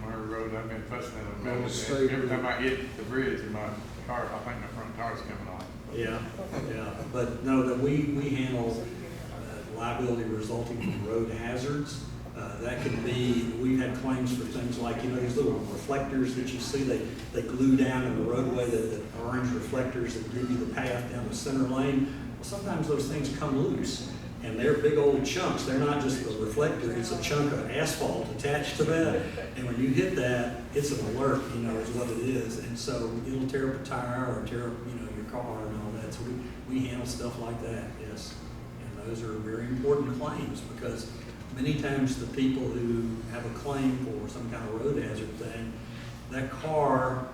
our road. I've been fussing at On about the it. state Every time I hit the bridge, my car, I think my front tire's coming off. Yeah, but no, that we handle liability resulting from road hazards. That could be, we've had claims for things like, these little reflectors that you see, they glue down in the roadway, the orange reflectors that give you the path down the center lane. Well, sometimes those things come loose, and they're big old chunks. They're not just a reflector, it's a chunk of asphalt attached to that. And when you hit that, it's an alert, is what it is. And so it'll tear up a tire or tear up, your car and all that. So we handle stuff like that, yes. And those are very important claims because many times the people who have a claim for some kind of road hazard thing, that car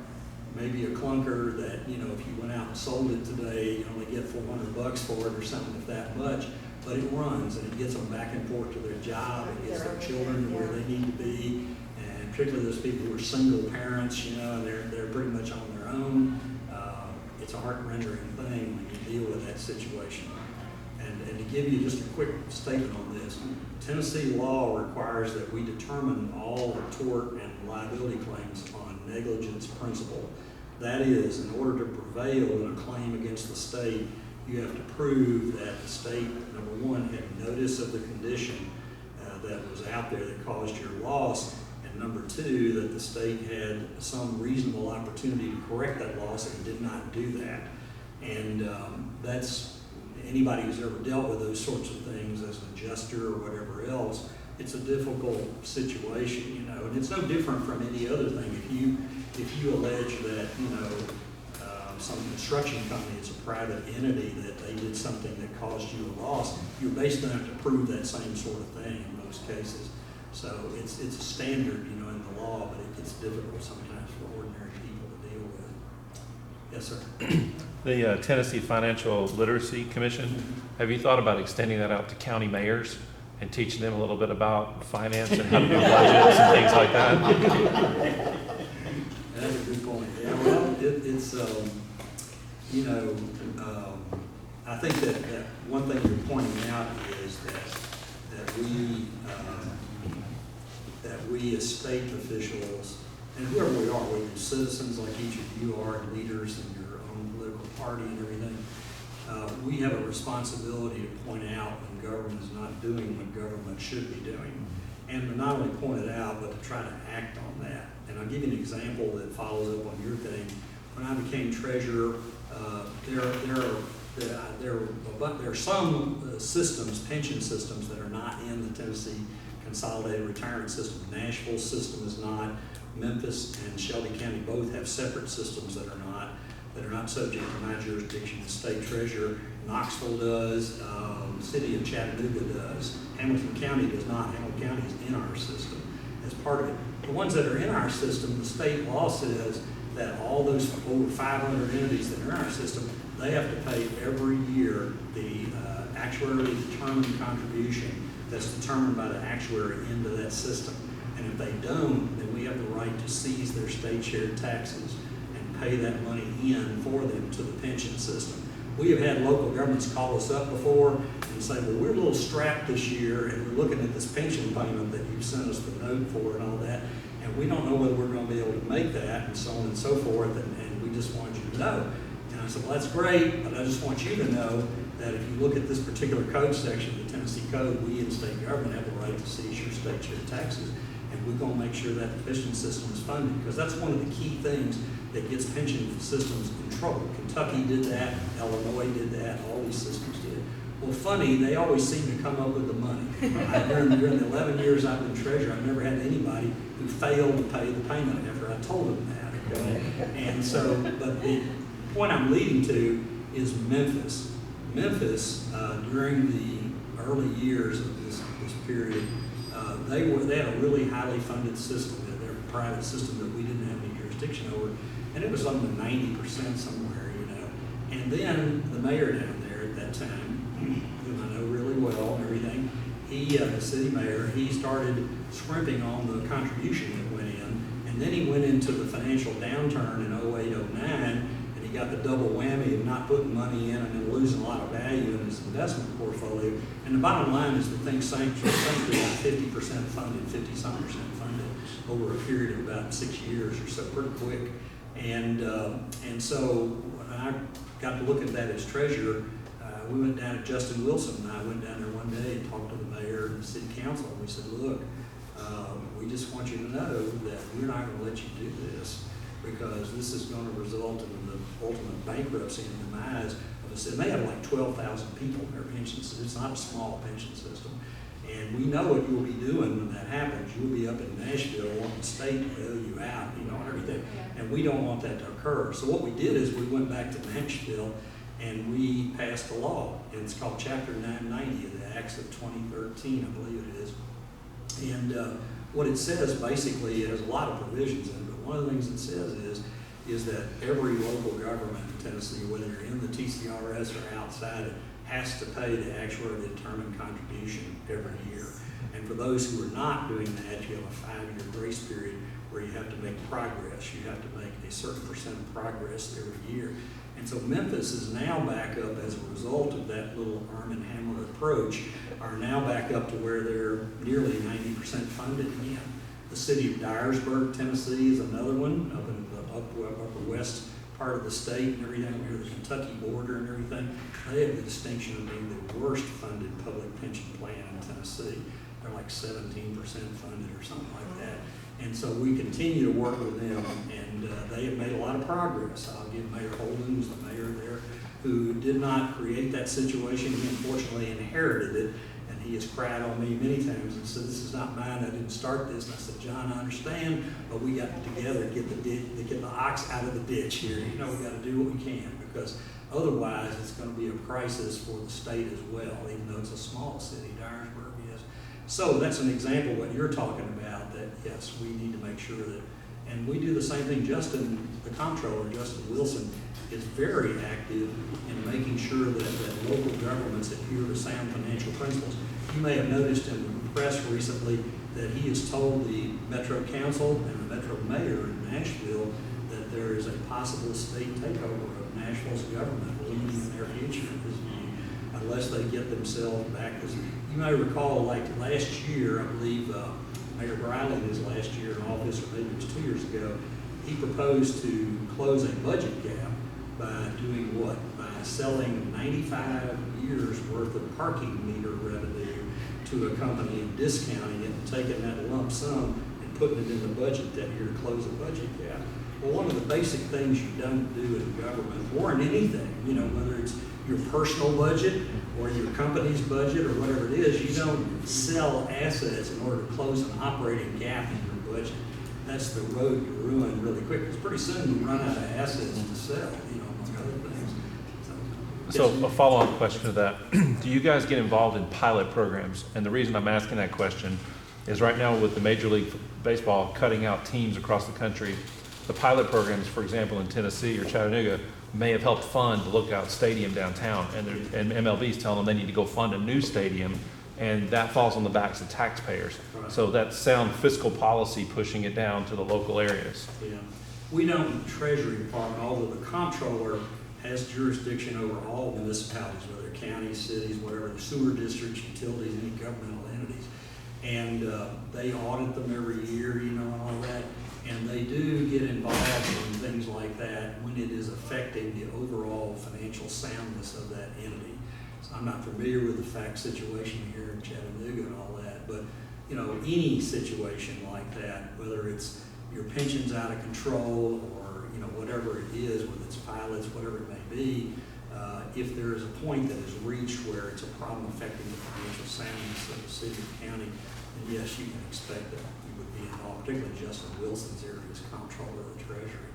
may be a clunker that, if you went out and sold it today, you only get $400 for it or something, if that much, but it runs and it gets them back and forth to their job, it gets their children where they need to be, and particularly those people who are single parents, and they're pretty much on their own. It's a heart-rendering thing when you deal with that situation. And to give you just a quick statement on this, Tennessee law requires that we determine all tort and liability claims on negligence principle. That is, in order to prevail in a claim against the state, you have to prove that the state, number one, had notice of the condition that was out there that caused your loss, and number two, that the state had some reasonable opportunity to correct that loss and did not do that. And that's, anybody who's ever dealt with those sorts of things as an adjuster or whatever else, it's a difficult situation, and it's no different from any other thing. If you allege that, some construction company is a private entity that they did something that caused you a loss, you're basically going to have to prove that same sort of thing in most cases. So it's a standard, in the law, but it gets difficult sometimes for ordinary people to deal with. Yes, sir. The Tennessee Financial Literacy Commission, have you thought about extending that out to county mayors and teaching them a little bit about finance and how to do budgets and things like that? That's a good point. Yeah, well, it's I think that one thing you're pointing out is that we as state officials, and whoever we are, whether you're citizens like each of you are, and leaders in your own political party and everything, we have a responsibility to point out when government is not doing what government should be doing. And to not only point it out, but to try to act on that. And I'll give you an example that follows up on your thing. When I became treasurer, there are some systems, pension systems, that are not in the Tennessee Consolidated Retirement System. Nashville's system is not. Memphis and Shelby County both have separate systems that are not. that are not subject to my jurisdiction. The state treasurer, Knoxville does, the city of Chattanooga does. Hamilton County does not. Hamilton County is in our system as part of it. The ones that are in our system, the state law says that all those over 500 entities that are in our system, they have to pay every year the actuarially determined contribution that's determined by the actuary into that system. And if they don't, then we have the right to seize their state shared taxes and pay that money in for them to the pension system. We have had local governments call us up before and say, well, we're a little strapped this year and we're looking at this pension payment that you sent us the note for and all that, and we don't know whether we're going to be able to make that and so on and so forth, and we just want you to know. And I said, well, that's great, but I just want you to know that if you look at this particular code section of the Tennessee Code, we in state government have the right to seize your state shared taxes, and we're going to make sure that the pension system is funded, because that's one of the key things that gets pension systems in trouble. Kentucky did that, Illinois did that, all these systems did. Well, funny, they always seem to come up with the money. During the 11 years I've been treasurer, I've never had anybody who failed to pay the payment after I told them that, okay? And so, but the point I'm leading to is Memphis. Memphis, during the early years of this period, they had a really highly funded system. They're a private system that we didn't have any jurisdiction over, and it was up to 90% somewhere, you know. And then the mayor down there at that time, whom I know really well and everything, the city mayor, he started scrimping on the contribution that went in, and then he went into the financial downturn in 08, 09, and he got the double whammy of not putting money in and then losing a lot of value in his investment portfolio. And the bottom line is the thing sank to about 50% funded, 50-some% funded over a period of about 6 years or so, pretty quick. And so when I got to look at that as treasurer, we went down to Justin Wilson and I went down there one day and talked to the mayor and the city council, and we said, look, we just want you to know that we're not going to let you do this, because this is going to result in the ultimate bankruptcy and demise of a city. They have like 12,000 people in their pension system. It's not a small pension system. And we know what you'll be doing when that happens. You'll be up in Nashville wanting the state to bail you out, you know, and everything. And we don't want that to occur. So what we did is we went back to Nashville and we passed a law. And it's called Chapter 990 of the Acts of 2013, I believe it is. And what it says, basically, it has a lot of provisions in it, but one of the things it says is that every local government in Tennessee, whether you're in the TCRS or outside it, has to pay the actuarially determined contribution every year. And for those who are not doing that, you have a 5-year grace period where you have to make progress. You have to make a certain percent of progress every year. And so Memphis is now back up as a result of that little Arm and Hammer approach, are now back up to where they're nearly 90% funded again. The city of Dyersburg, Tennessee is another one, up in the upper west part of the state and everything, near the Kentucky border and everything. They have the distinction of being the worst funded public pension plan in Tennessee. They're like 17% funded or something like that. And so we continue to work with them, and they have made a lot of progress. I'll give Mayor Holden, who's the mayor there, who did not create that situation. He unfortunately inherited it, and he has cried on me many times and said, this is not mine, I didn't start this. And I said, John, I understand, but we got together to get the ox out of the ditch here. You know, we got to do what we can, because otherwise it's going to be a crisis for the state as well, even though it's a small city, Dyersburg is. So that's an example of what you're talking about, that yes, we need to make sure that, and we do the same thing. Justin, the comptroller, Justin Wilson, is very active in making sure that local governments adhere to sound financial principles. You may have noticed in the press recently that he has told the Metro Council and the Metro Mayor in Nashville that there is a possible state takeover of Nashville's government looming in their future, in his view, unless they get themselves back. As you may recall, like last year, I believe Mayor Briley, in his last year in office, or maybe it was 2 years ago, he proposed to close a budget gap by doing what? By selling 95 years worth of parking meter revenue to a company and discounting it and taking that lump sum and putting it in the budget that year to close a budget gap. Well, one of the basic things you don't do in government, or in anything, you know, whether it's your personal budget or your company's budget or whatever it is, you don't sell assets in order to close an operating gap in your budget. that's the road to ruin really quick, because pretty soon you run out of assets to sell, among other things. So Yes, a follow-up question to that. Do you guys get involved in pilot programs? And the reason I'm asking that question is right now with the Major League Baseball cutting out teams across the country, the pilot programs, for example, in Tennessee or Chattanooga, may have helped fund the Lookout Stadium downtown. And MLB's telling them they need to go fund a new stadium, and that falls on the backs of taxpayers. Right. So that's sound fiscal policy pushing it down to the local areas. Yeah. We know in the Treasury Department, although the comptroller has jurisdiction over all municipalities, whether counties, cities, whatever, the sewer districts, utilities, any governmental entities. And they audit them every year, and all that. And they do get involved in things like that when it is affecting the overall financial soundness of that entity. So I'm not familiar with the fact situation here in Chattanooga and all that, but any situation like that, whether it's your pension's out of control or whatever it is, whether it's pilots, whatever it may be, if there is a point that is reached where it's a problem affecting the financial soundness of the city or county, then yes, you can expect that you would be involved, particularly Justin Wilson's area as comptroller of the Treasury.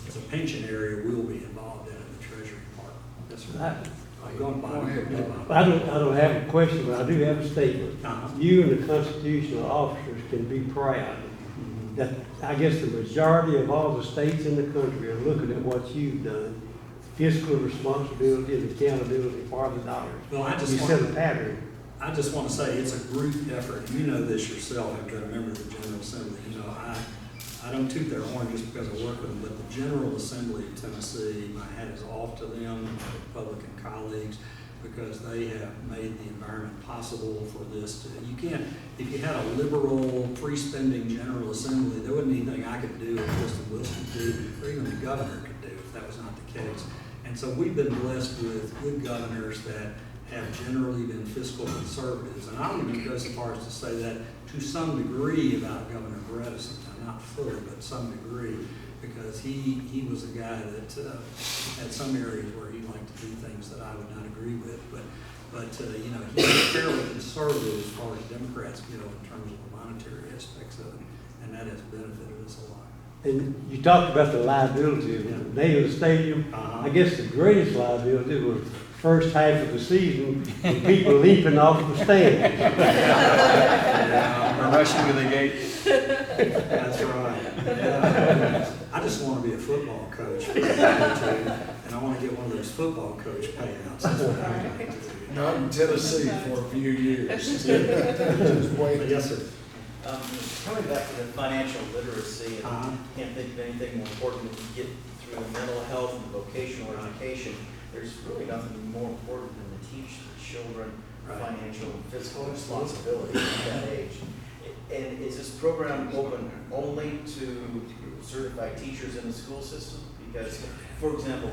The pension area will be involved in the Treasury Department. Yes, sir. I'm going by. Go ahead. I don't have a question, but I do have a statement. Uh-huh. You and the constitutional officers can be proud that I guess the majority of all the states in the country are looking at what you've done. Fiscal responsibility and accountability for the dollars. Well, I You just set a want, pattern. I just want to say it's a group effort. You know this yourself, I've been a member of the General Assembly. I don't toot their horn just because I work with them, but the General Assembly of Tennessee, my hat is off to them, my Republican colleagues, because they have made the environment possible for this. You can't, if you had a liberal, free-spending General Assembly, there wasn't anything I could do, or Justin Wilson could do, or even the governor could do if that was not the case. And so we've been blessed with good governors that have generally been fiscal conservatives. And I don't even go so far as to say that to some degree about Governor Bredesen, not fully, but some degree, because he was a guy that had some areas where he liked to do things that I would not agree with. But he's fairly conservative as far as Democrats go in terms of the monetary aspects of it, and that has benefited us a lot. And you talked about the liability of the day of the stadium. Uh-huh. I guess the greatest liability was the first half of the season, with people leaping off the stands. Or rushing to the gate. That's right. I just want to be a football coach for a year or two, and I want to get one of those football coach payouts. That's what I would like to do. Not in Tennessee for a few years. Just wait. Yes, sir. Coming back to the financial literacy, and Uh-huh. I can't think of anything more important than to get through mental health and vocational education. There's really nothing more important than to teach the children Right. financial and fiscal responsibility at that age. And is this program open only to certified teachers in the school system? Because, for example,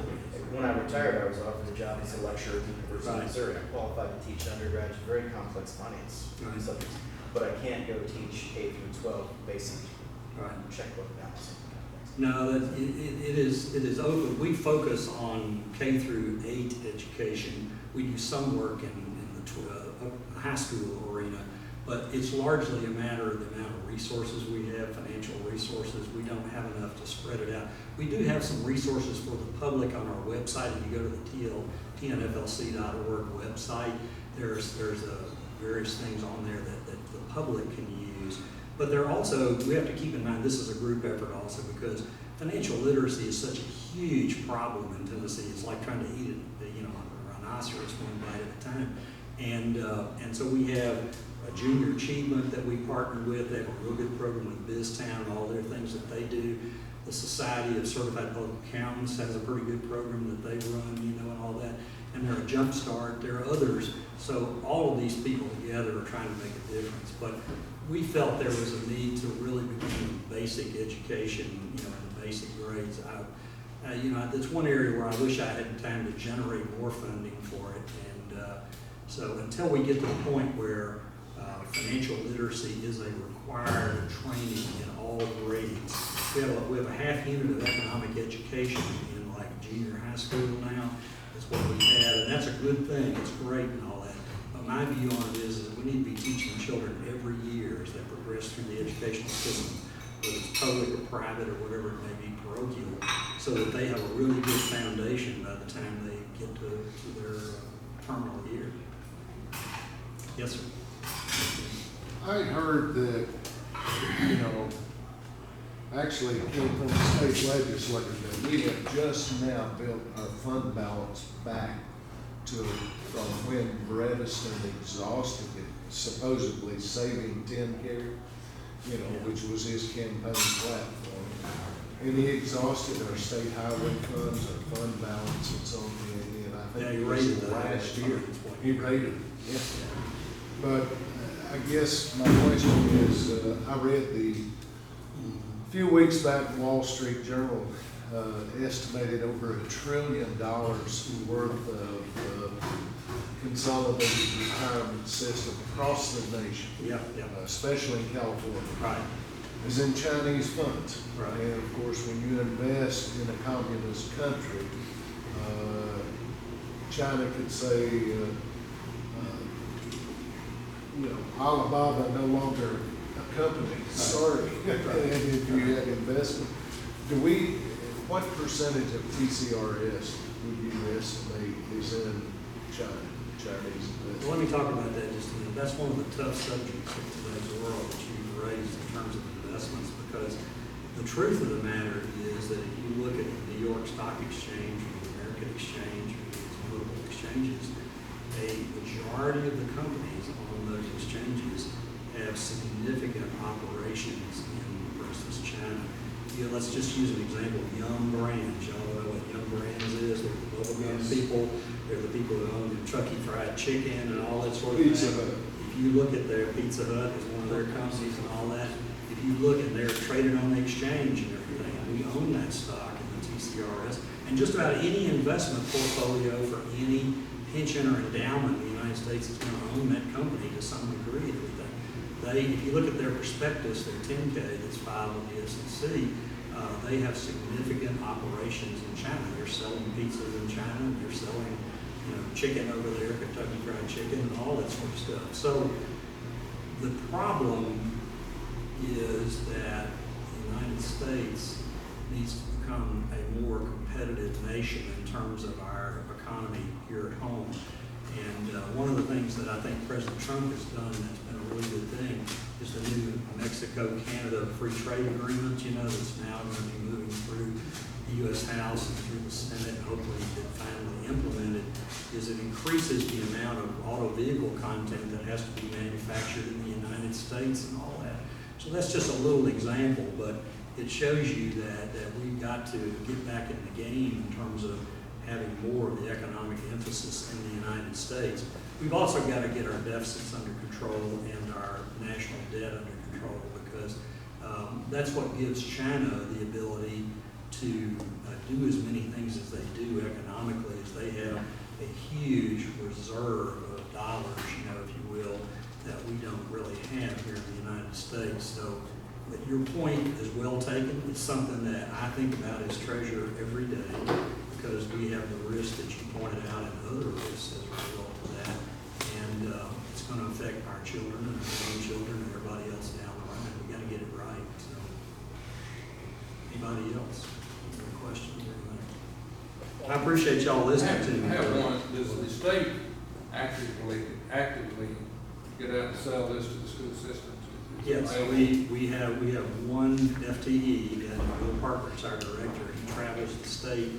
when I retired, I was offered a job as a lecturer at the University of Right. Missouri. I'm qualified to teach undergraduate, very complex finance Right. subjects. But I can't go teach K through 12 basic Right. checkbook balancing. No, it is open. We focus on K through 8 education. We do some work in the high school arena, but it's largely a matter of the amount of resources we have, financial resources. We don't have enough to spread it out. We do have some resources for the public on our website. If you go to the tnflc.org website, there's various things on there that the public can use. But there also, we have to keep in mind, this is a group effort also, because financial literacy is such a huge problem in Tennessee. It's like trying to eat a rhinoceros one bite at a time. And so we have a junior achievement that we partner with. They have a real good program with BizTown and all their things that they do. The Society of Certified Public Accountants has a pretty good program that they run, and all that. And they're a jump start. There are others. So all of these people together are trying to make a difference. But we felt there was a need to really begin with basic education, and the basic grades. That's one area where I wish I had time to generate more funding for it. And so until we get to the point where financial literacy is a required training in all grades, we have a half unit of economic education in like junior high school now. That's what we have, and that's a good thing. It's great and all that. But my view on it is that we need to be teaching children every year as they progress through the educational system whether it's public or private or whatever it may be, parochial, so that they have a really good foundation by the time they get to their terminal year. Yes, sir. I heard that, you know, actually it came from the state legislature that we have just now built our fund balance back to from when Bredesen exhausted it, supposedly saving 10-care, you know, which was his campaign platform. And he exhausted our state highway funds, our fund balance, and so on, and I Yeah, think he it was raised it last year. point. He rated it, yeah. But I guess my question is, I read a few weeks back, Wall Street Journal estimated over $1 trillion worth of consolidated retirement system across the nation, Yeah, yeah. especially in California, Right. is in Chinese funds. Right. And of course, when you invest in a communist country, China could say, you know, Alibaba no longer a company, sorry, and if you had investment. What percentage of TCRS would you estimate is in China, Chinese investment? Well, let me talk about that just a minute. That's one of the tough subjects in today's world that you've raised in terms of investments, because the truth of the matter is that if you look at the New York Stock Exchange or the American Exchange or these global exchanges, a majority of the companies on those exchanges have significant operations in, for instance, China. You know, let's just use an example, Yum Brands. Y'all know what Yum Brands is. They're the bubblegum people. They're the people who own Kentucky Fried Chicken and all that sort of Pizza thing. Hut. If you look at their Pizza Hut is one of their companies and all that. If you look at they're traded on the exchange and everything, and we own that stock in the TCRS. And just about any investment portfolio for any pension or endowment in the United States is going to own that company to some degree. If you look at their prospectus, their 10K that's filed with the SEC, they have significant operations in China. They're selling pizzas in China, and they're selling, you know, chicken over there, Kentucky Fried Chicken, and all that sort of stuff. So the problem is that the United States needs to become a more competitive nation in terms of our economy here at home. And one of the things that I think President Trump has done that's been a really good thing is the new Mexico-Canada free trade agreement, you know, that's now going to be moving through the U.S. House and through the Senate and hopefully get finally implemented, is it increases the amount of auto vehicle content that has to be manufactured in the United States and all that. So that's just a little example, but it shows you that we've got to get back in the game in terms of having more of the economic emphasis in the United States. We've also got to get our deficits under control and our national debt under control, because that's what gives China the ability to do as many things as they do economically, as they have a huge reserve of dollars, you know, if you will, that we don't really have here in the United States. So, but your point is well taken. It's something that I think about as treasurer every day, because we have the risk that you pointed out and other risks as a result of that. And it's going to affect our children and our grandchildren and everybody else down the line. We got to get it right. So, anybody else? Any questions or anything? I appreciate y'all listening to me. I have one. Does the state actively get out and sell this to the school systems? Yes, we have one FTE, and Bill Parker's our director. He travels the state,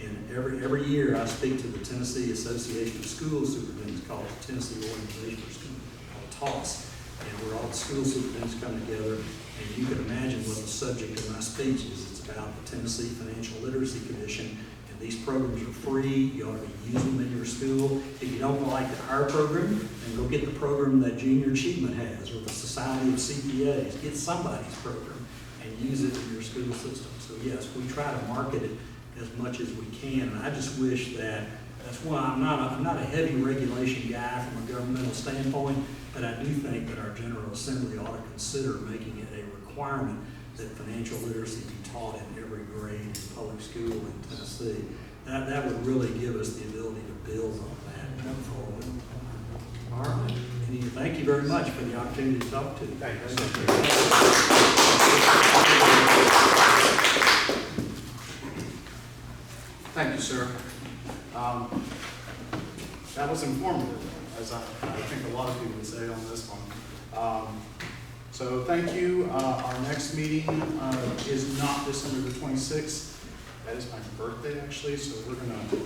and every year I speak to the Tennessee Association of School Superintendents, called Tennessee Organization for School, called TOSS, and where all the school superintendents come together. And you can imagine what the subject of my speech is. It's about the Tennessee Financial Literacy Commission. These programs are free. You ought to be using them in your school. If you don't like our program, then go get the program that Junior Achievement has, or the Society of CPAs. Get somebody's program and use it in your school system. So yes, we try to market it as much as we can. And I just wish that's why I'm not a heavy regulation guy from a governmental standpoint, but I do think that our General Assembly ought to consider making it a requirement that financial literacy be taught in every grade in public school in Tennessee. That would really give us the ability to build on that going forward. All right. Thank you very much for the opportunity to talk to you. Thank you. was informative, as I think a lot of people would say on this one. So thank you. Our next meeting is not December the 26th. That is my birthday, actually, so we're going to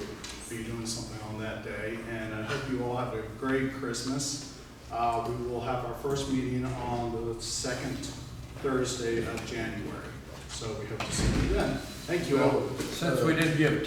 be doing something on that day. And I hope you all have a great Christmas. We will have our first meeting on the second Thursday of January. So we hope to see you then. Thank you all. Since we didn't give tickets